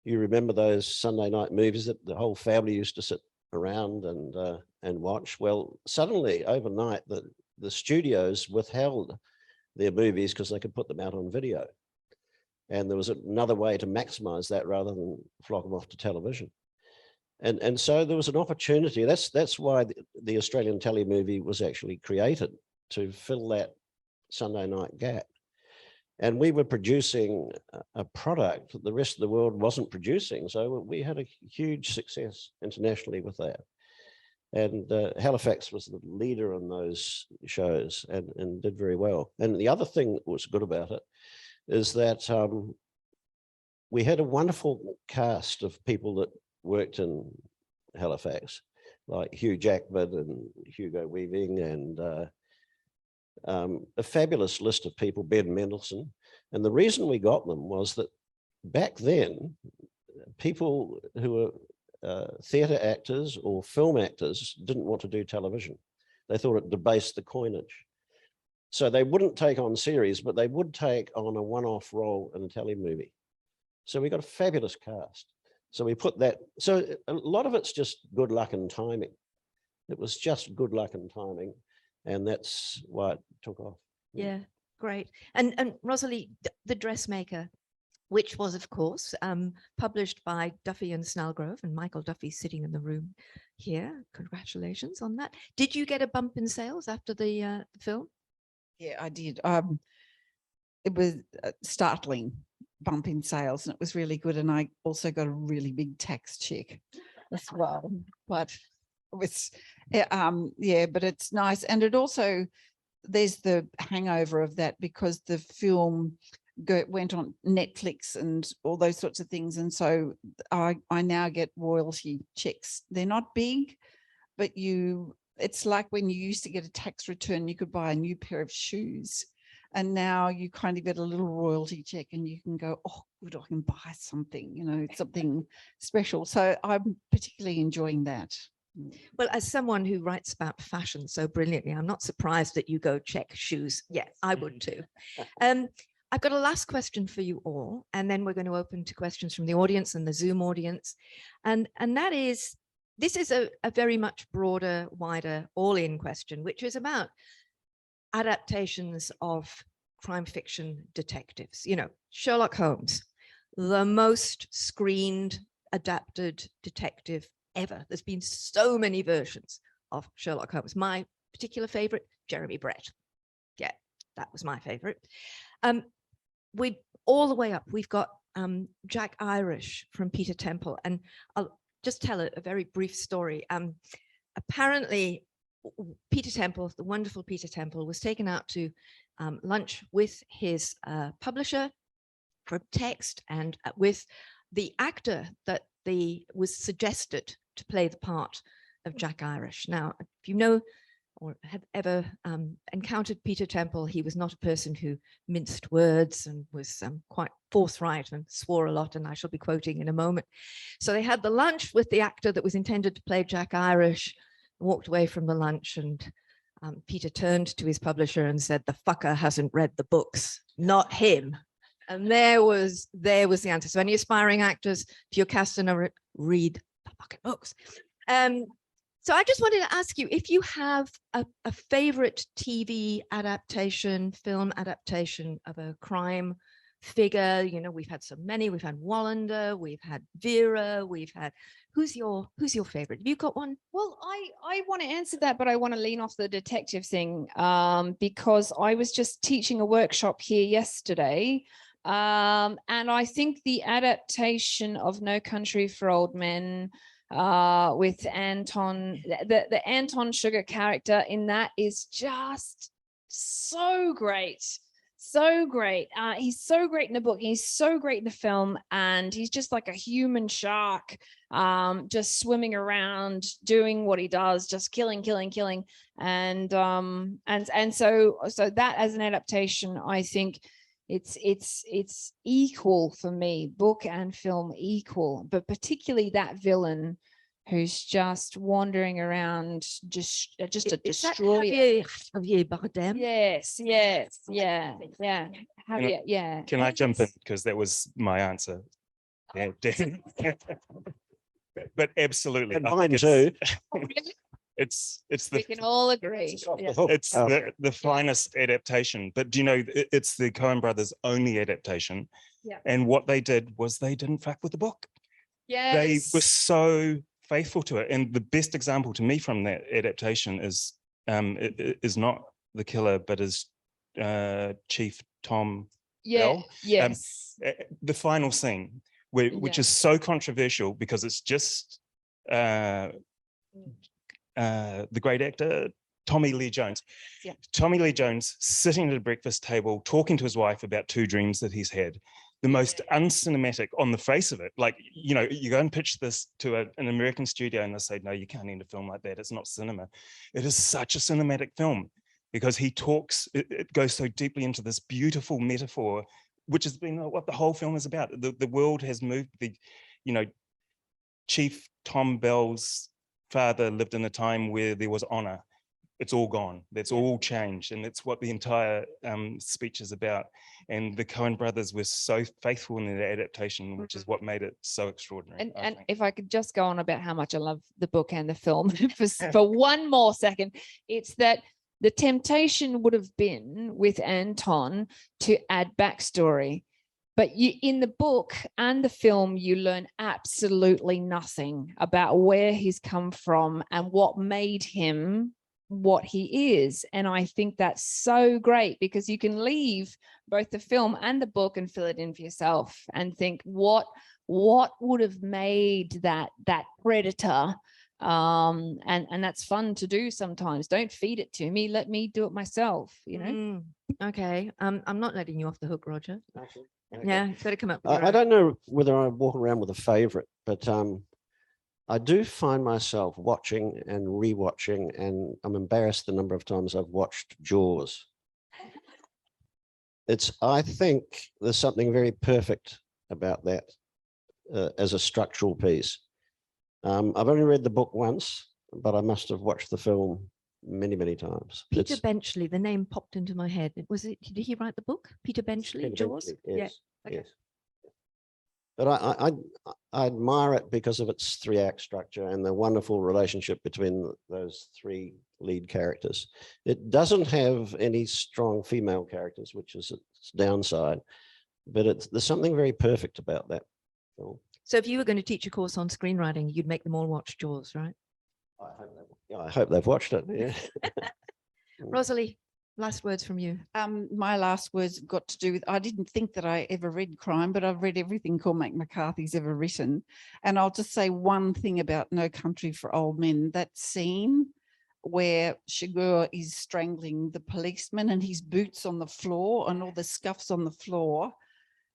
you remember those Sunday night movies that the whole family used to sit around and watch. Well, suddenly overnight, the studios withheld their movies because they could put them out on video. And there was another way to maximize that rather than flock them off to television. And so there was an opportunity. That's why the Australian telemovie was actually created, to fill that Sunday night gap. And we were producing a product that the rest of the world wasn't producing. So we had a huge success internationally with that. And Halifax was the leader in those shows and did very well. And the other thing that was good about it is that we had a wonderful cast of people that worked in Halifax, like Hugh Jackman and Hugo Weaving, and a fabulous list of people, Ben Mendelsohn. And the reason we got them was that back then, people who were theatre actors or film actors didn't want to do television. They thought it debased the coinage. So they wouldn't take on series, but they would take on a one-off role in a telemovie. So we got a fabulous cast. So we put that, so a lot of it's just good luck and timing. It was just good luck and timing. And that's why it took off. Yeah, great. And Rosalie, the Dressmaker, which was, of course, published by Duffy and Snellgrove, and Michael Duffy's sitting in the room here. Congratulations on that. Did you get a bump in sales after the film? Yeah, I did. It was a startling bump in sales, and it was really good. And I also got a really big tax check as well. But it was, yeah, but it's nice. And it also, there's the hangover of that because the film went on Netflix and all those sorts of things. And so I now get royalty checks. They're not big, but it's like when you used to get a tax return, you could buy a new pair of shoes. And now you kind of get a little royalty check and you can go, oh, good, I can buy something, something special. So I'm particularly enjoying that. Well, as someone who writes about fashion so brilliantly, I'm not surprised that you go check shoes. Yeah, I would too. I've got a last question for you all, and then we're going to open to questions from the audience and the Zoom audience. And that is, this is a very much broader, wider, all-in question, which is about adaptations of crime fiction detectives. Sherlock Holmes, the most screened, adapted detective ever. There's been so many versions of Sherlock Holmes. My particular favorite, Jeremy Brett. Yeah, that was my favorite. We all the way up, we've got Jack Irish from Peter Temple. And I'll just tell a very brief story. Apparently, Peter Temple, the wonderful Peter Temple, was taken out to lunch with his publisher for text and with the actor that was suggested to play the part of Jack Irish. Now, if you know or have ever encountered Peter Temple, he was not a person who minced words and was quite forthright and swore a lot, and I shall be quoting in a moment. So they had the lunch with the actor that was intended to play Jack Irish, walked away from the lunch, and Peter turned to his publisher and said, "The fucker hasn't read the books, not him." And there was the answer. So any aspiring actors, if you're casting read the fucking books. So I just wanted to ask you if you have a favorite TV adaptation, film adaptation of a crime figure. We've had so many. We've had Wallander, we've had Vera, we've had. Who's your favorite? Have you got one? Well, I want to answer that, but I want to lean off the detective thing because I was just teaching a workshop here yesterday. And I think the adaptation of No Country for Old Men with Anton, the Anton Sugar character in that is just so great. So great. He's so great in the book. He's so great in the film. And he's just like a human shark, just swimming around, doing what he does, just killing. And so that as an adaptation, I think it's equal for me, book and film equal, but particularly that villain who's just wandering around, just a destroyer. Javier Bardem? Yes, yeah. Javier, yeah. Can I jump in? Because that was my answer. Yeah, definitely. But absolutely. And mine too. It's We can all agree. Yeah. It's the finest adaptation. But do you know, it's the Coen brothers' only adaptation. Yeah. And what they did was they didn't fuck with the book. Yes. They were so faithful to it. And the best example to me from that adaptation is not the killer, but is Chief Tom Bell. Yes. The final scene, which is so controversial because it's just the great actor Tommy Lee Jones. Yeah. Tommy Lee Jones sitting at a breakfast table talking to his wife about 2 dreams that he's had. The most uncinematic on the face of it. Like, you know, you go and pitch this to an American studio and they say, no, you can't end a film like that. It's not cinema. It is such a cinematic film because he talks, it goes so deeply into this beautiful metaphor, which has been what the whole film is about. The world has moved. Chief Tom Bell's father lived in a time where there was honor. It's all gone. That's all changed. And that's what the entire speech is about. And the Coen brothers were so faithful in their adaptation, which is what made it so extraordinary. And if I could just go on about how much I love the book and the film for one more second, it's that the temptation would have been with Anton to add backstory. But in the book and the film, you learn absolutely nothing about where he's come from and what made him what he is. And I think that's so great because you can leave both the film and the book and fill it in for yourself and think what would have made that predator. And that's fun to do sometimes. Don't feed it to me, let me do it myself, you know. Okay, I'm not letting you off the hook, Roger. Okay. Yeah, you've got to come up with I don't know whether I walk around with a favorite, but I do find myself watching and rewatching, and I'm embarrassed the number of times I've watched Jaws. I think there's something very perfect about that as a structural piece. I've only read the book once, but I must have watched the film many, many times. Peter Benchley, the name popped into my head. Did he write the book? Peter Benchley, Jaws? Yes, yeah. Okay. yes. But I admire it because of its 3-act structure and the wonderful relationship between those 3 lead characters. It doesn't have any strong female characters, which is its downside, but there's something very perfect about that film. So if you were going to teach a course on screenwriting, you'd make them all watch Jaws, right? I hope they've watched it. Yeah. Rosalie, last words from you. My last words got to do with, I didn't think that I ever read crime, but I've read everything Cormac McCarthy's ever written. And I'll just say one thing about No Country for Old Men. That scene where Chigurh is strangling the policeman and his boots on the floor and all the scuffs on the floor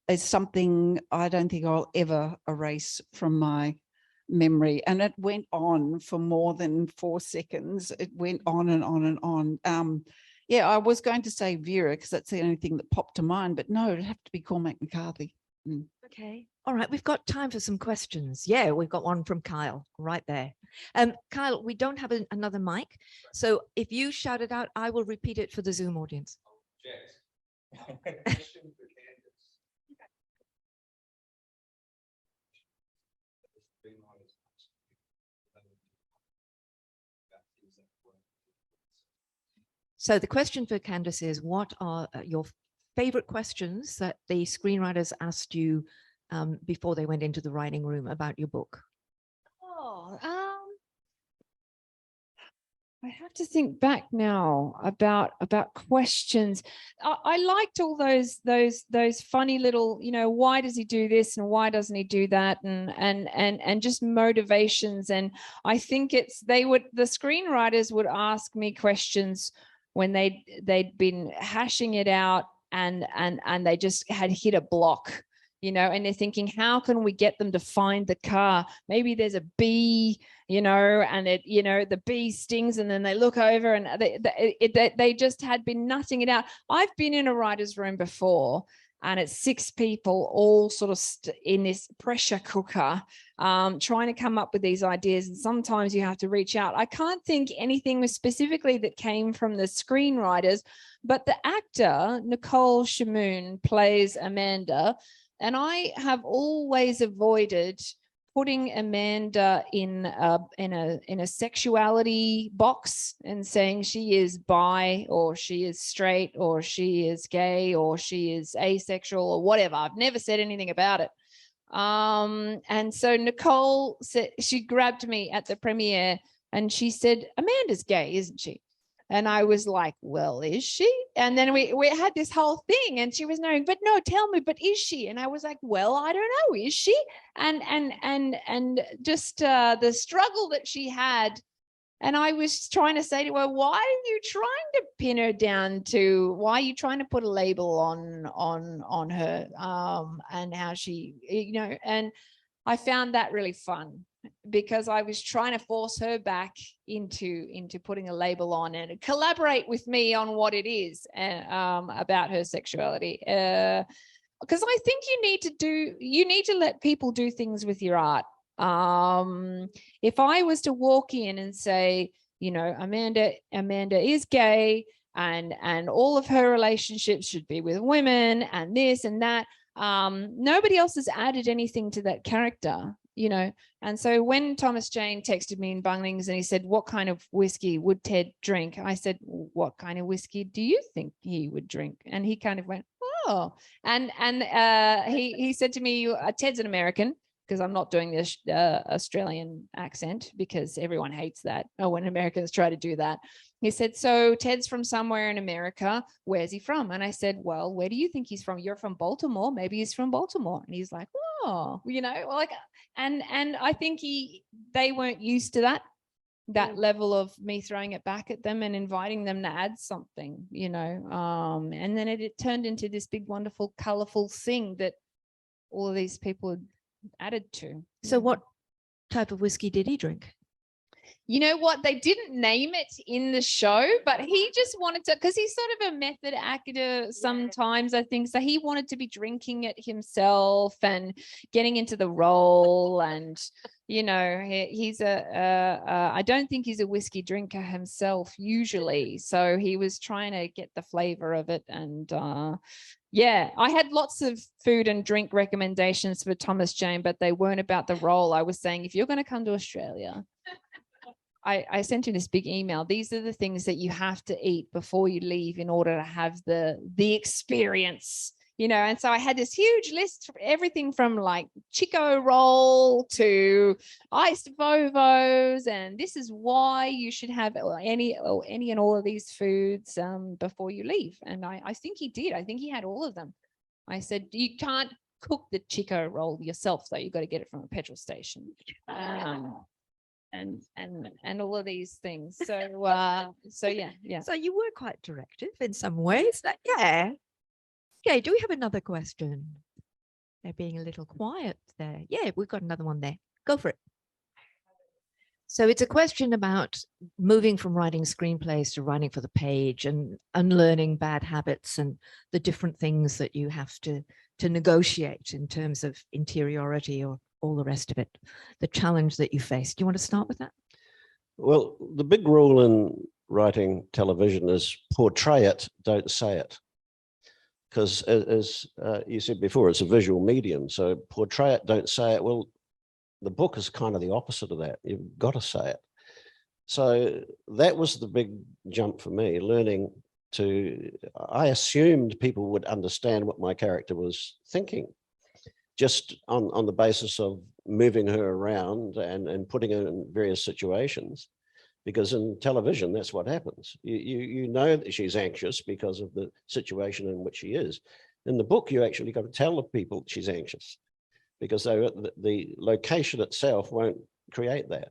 is something I don't think I'll ever erase from my memory. And it went on for more than 4 seconds. It went on and on and on. Yeah, I was going to say Vera because that's the only thing that popped to mind, but no, it'd have to be Cormac McCarthy. Okay. All right. We've got time for some questions. Yeah, we've got one from Kyle right there. Kyle, we don't have another mic. So if you shout it out, I will repeat it for the Zoom audience. Question for Candice. So the question for Candice is, what are your favorite questions that the screenwriters asked you before they went into the writing room about your book? Oh, I have to think back now about questions. I liked all those funny little, you know, why does he do this and why doesn't he do that, and just motivations. And I think the screenwriters would ask me questions when they'd been hashing it out and they just had hit a block, you know, and they're thinking, how can we get them to find the car? Maybe there's a bee, you know, and it, you know, the bee stings, and then they look over and they just had been nutting it out. I've been in a writer's room before, and it's 6 people all sort of in this pressure cooker, trying to come up with these ideas. And sometimes you have to reach out. I can't think anything specifically that came from the screenwriters, but the actor, Nicole Shamoon, plays Amanda. And I have always avoided putting Amanda in a sexuality box and saying she is bi or she is straight or she is gay or she is asexual or whatever. I've never said anything about it. And so Nicole said, she grabbed me at the premiere and she said, Amanda's gay, isn't she? And I was like, well, is she? And then we had this whole thing and she was knowing, but no, tell me, but is she? And I was like, well, I don't know, is she? And just the struggle that she had. And I was trying to say to her, why are you trying to pin her down to, why are you trying to put a label on her and how she, you know, and I found that really fun because I was trying to force her back into putting a label on and collaborate with me on what it is about her sexuality. Because I think you need to let people do things with your art. If I was to walk in and say, you know, Amanda is gay and all of her relationships should be with women and this and that, nobody else has added anything to that character, you know. And so when Thomas Jane texted me in Bunnings and he said, what kind of whiskey would Ted drink? I said, what kind of whiskey do you think he would drink? And he kind of went, oh, and he said to me, Ted's an American, because I'm not doing this Australian accent because everyone hates that when Americans try to do that. He said, so Ted's from somewhere in America. Where's he from? And I said, well, where do you think he's from? You're from Baltimore. Maybe he's from Baltimore. And he's like, oh, you know, like, and I think they weren't used to that level of me throwing it back at them and inviting them to add something, you know. And then it turned into this big, wonderful, colorful thing that all of these people had added to. So what type of whiskey did he drink? You know what? They didn't name it in the show, but he just wanted to, because he's sort of a method actor sometimes, I think. So he wanted to be drinking it himself and getting into the role. And, you know, he's I don't think he's a whiskey drinker himself usually. So he was trying to get the flavor of it. And yeah, I had lots of food and drink recommendations for Thomas Jane, but they weren't about the role. I was saying, if you're going to come to Australia, I sent you this big email. These are the things that you have to eat before you leave in order to have the experience, you know. And so I had this huge list for everything from like Chico roll to iced Vovos, and this is why you should have any and all of these foods before you leave. And I think he did. I think he had all of them. I said, you can't cook the Chico roll yourself, though. You've got to get it from a petrol station. And all of these things. So yeah. So you were quite directive in some ways. Yeah. Okay, do we have another question? They're being a little quiet there. Yeah, we've got another one there. Go for it. So it's a question about moving from writing screenplays to writing for the page and unlearning bad habits and the different things that you have to negotiate in terms of interiority or all the rest of it, the challenge that you face. Do you want to start with that? Well, the big rule in writing television is portray it, don't say it. Because as you said before, it's a visual medium. So portray it, don't say it. Well, the book is kind of the opposite of that. You've got to say it. So that was the big jump for me, learning to, I assumed people would understand what my character was thinking, just on the basis of moving her around and putting her in various situations, because in television, that's what happens. You know that she's anxious because of the situation in which she is. In the book, you actually got to tell the people she's anxious, because the location itself won't create that.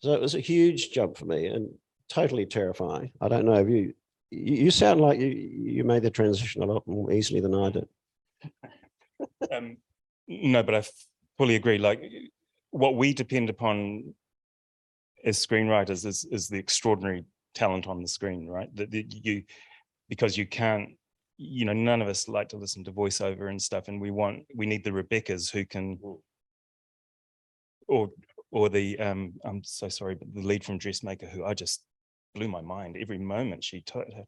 So it was a huge jump for me and totally terrifying. I don't know if you sound like you made the transition a lot more easily than I did. No, but I fully agree. Like, what we depend upon as screenwriters is the extraordinary talent on the screen, right? Because you can't, you know, none of us like to listen to voiceover and stuff, and we need the Rebeccas who can, or the I'm so sorry, but the lead from Dressmaker, who I just blew my mind. Every moment she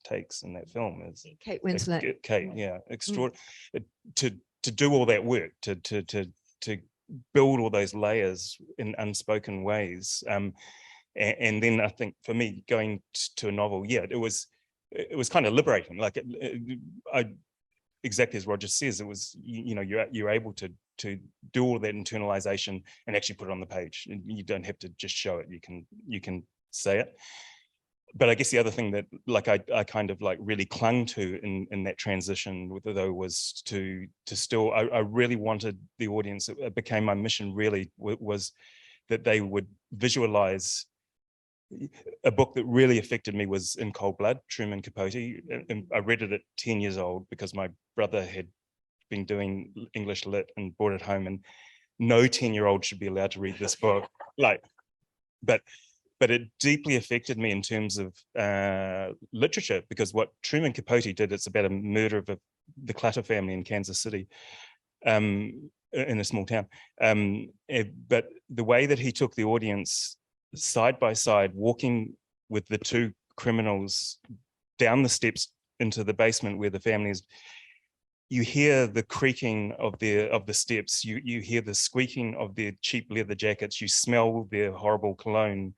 takes in that film is Kate Winslet. Kate, yeah, extraordinary. To do all that work, to build all those layers in unspoken ways. And then I think for me, going to a novel, yeah, it was kind of liberating. Like exactly as Roger says, it was, you know, you're able to do all that internalization and actually put it on the page. And you don't have to just show it. You can say it. But I guess the other thing that like I kind of like really clung to in that transition though was to still, I really wanted the audience, it became my mission really, was that they would visualize. A book that really affected me was In Cold Blood, Truman Capote. And I read it at 10 years old because my brother had been doing English lit and brought it home, and no 10-year-old should be allowed to read this book. Like, but it deeply affected me in terms of literature, because what Truman Capote did, it's about a murder of the Clutter family in Kansas City, in a small town. But the way that he took the audience side by side, walking with the two criminals down the steps into the basement where the family is, you hear the creaking of the steps, you hear the squeaking of their cheap leather jackets, you smell their horrible cologne,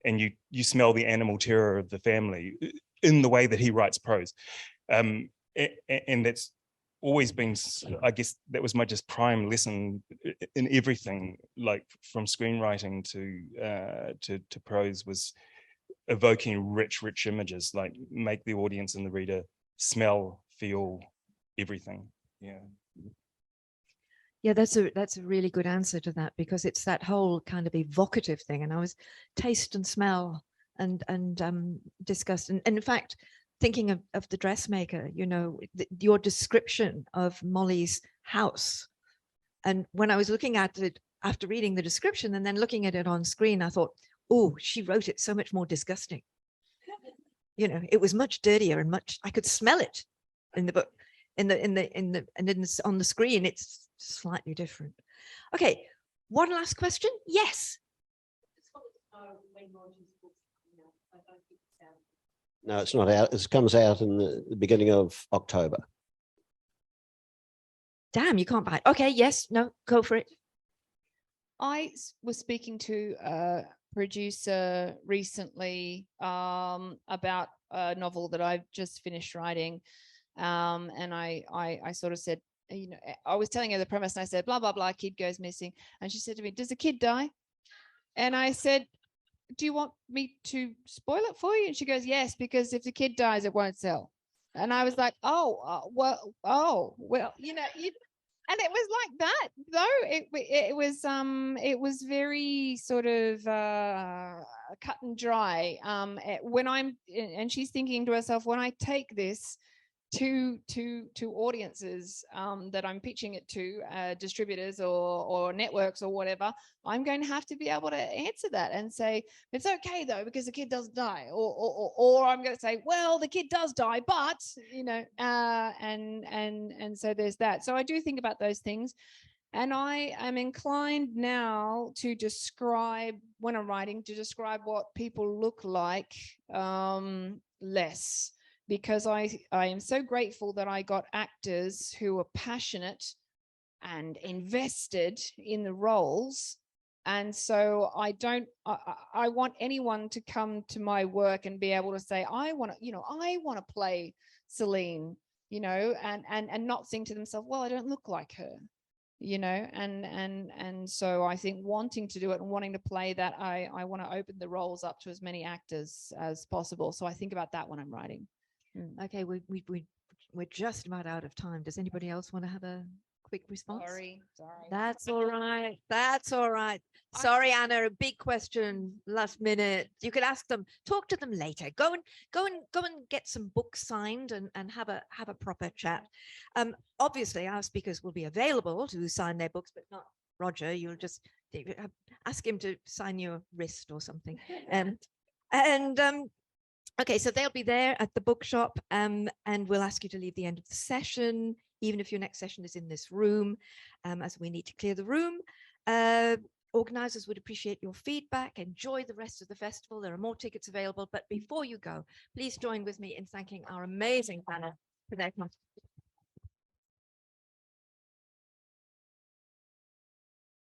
and you smell the animal terror of the family in the way that he writes prose. And that's always been, I guess that was my just prime lesson in everything, like from screenwriting to prose, was evoking rich images, like make the audience and the reader smell, feel everything. Yeah, that's a really good answer to that, because it's that whole kind of evocative thing. And I was taste and smell and disgust. And in fact, thinking of the Dressmaker, you know, your description of Molly's house. And when I was looking at it after reading the description and then looking at it on screen, I thought, oh, she wrote it so much more disgusting. You know, it was much dirtier and I could smell it in the book, on the screen, it's slightly different. Okay, one last question. Yes. No, it's not out. It comes out in the beginning of October. Damn, you can't buy it. Okay, yes, no, go for it. I was speaking to a producer recently about a novel that I've just finished writing. And I sort of said, you know, I was telling her the premise, and I said, blah, blah, blah, kid goes missing. And she said to me, does the kid die? And I said, do you want me to spoil it for you? And she goes, yes, because if the kid dies, it won't sell. And I was like, well, you know, and it was like that, though. It was very sort of cut and dry. And she's thinking to herself, when I take this to audiences that I'm pitching it to, distributors or networks or whatever, I'm going to have to be able to answer that and say, it's okay though, because the kid does die, or I'm going to say, well, the kid does die, but you know, and so there's that. So I do think about those things, and I am inclined now to describe, when I'm writing, to describe what people look like less. Because I am so grateful that I got actors who are passionate and invested in the roles. And so I want anyone to come to my work and be able to say, I want to play Celine, you know, and not think to themselves, well, I don't look like her, you know, and so I think wanting to do it and wanting to play that, I want to open the roles up to as many actors as possible. So I think about that when I'm writing. Okay, we're just about out of time. Does anybody else want to have a quick response? Sorry. That's all right. That's all right. Sorry, Anna, a big question last minute. You could ask them, talk to them later. Go and get some books signed and have a proper chat. Obviously, our speakers will be available to sign their books, but not Roger. You'll just ask him to sign your wrist or something. Okay, so they'll be there at the bookshop, and we'll ask you to leave the end of the session, even if your next session is in this room, as we need to clear the room. Organisers would appreciate your feedback. Enjoy the rest of the festival. There are more tickets available. But before you go, please join with me in thanking our amazing panel for their contribution.